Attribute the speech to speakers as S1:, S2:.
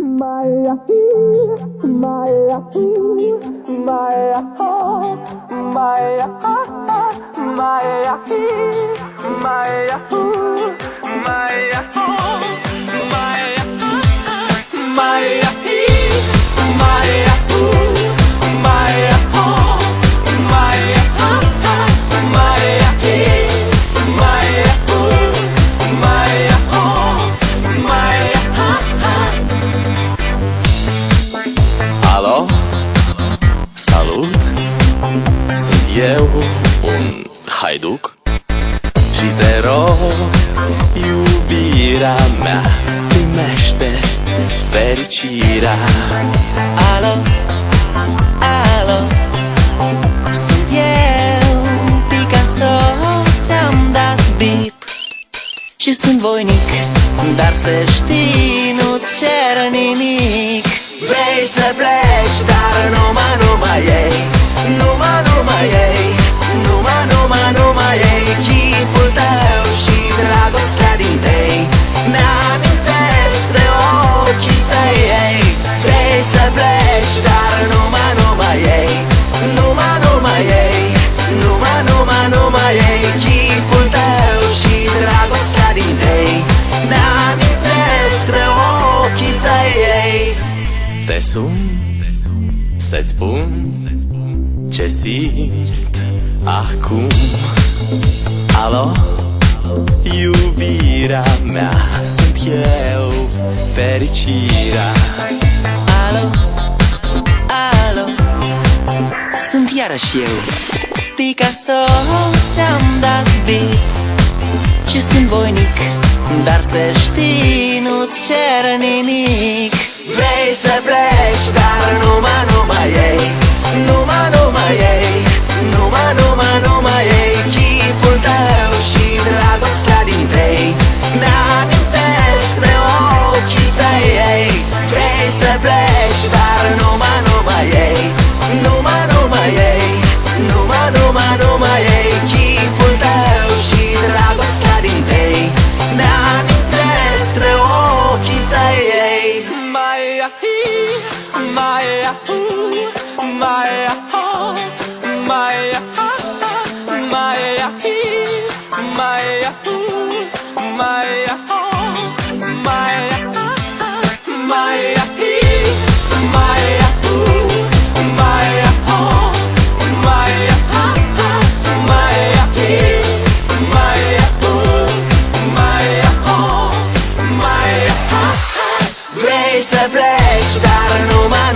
S1: Maya, Maya, Maya, Maya, Maya, Maya, Maya,
S2: Alo, salut, sunt eu, un haiduc și te rog, iubirea mea, primește fericirea.
S3: Alo, alo, sunt eu, Picasso, ți-am dat bip și sunt voinic, dar să știi, nu-ți cer nimic. Vrei să pleci, dar numai ei, numai ei, numai ei, chipul tău și dragostea din tei mi-amintesc de ochii tăi, ei. Vrei să pleci, dar numai ei, numai ei, numai ei, chipul tău și dragostea din tei mi-amintesc de ochii tăi, ei.
S2: Te sun să-ți spun ce simt acum. Alo, iubirea mea, sunt eu, fericirea.
S3: Alo, alo, sunt iarăși eu, Picasso, ți-am dat bip și sunt voinic, dar să știi, nu-ți cer nimic. Vrei să pleci, dar numai ei, numai ei, numai ei, chipul tău și dragostea din tei mi-amintesc de ochii tăi, ei. Vrei să pleci, dar numai ei, numai ei, numai ei, chipul tău și dragostea din tei mi-amintesc de ochii tăi, ei.
S2: Maya, Maya, Maya, Maya, Maya, Maya, Maya, Maya, Maya,
S3: Vrei să pleci, dar numai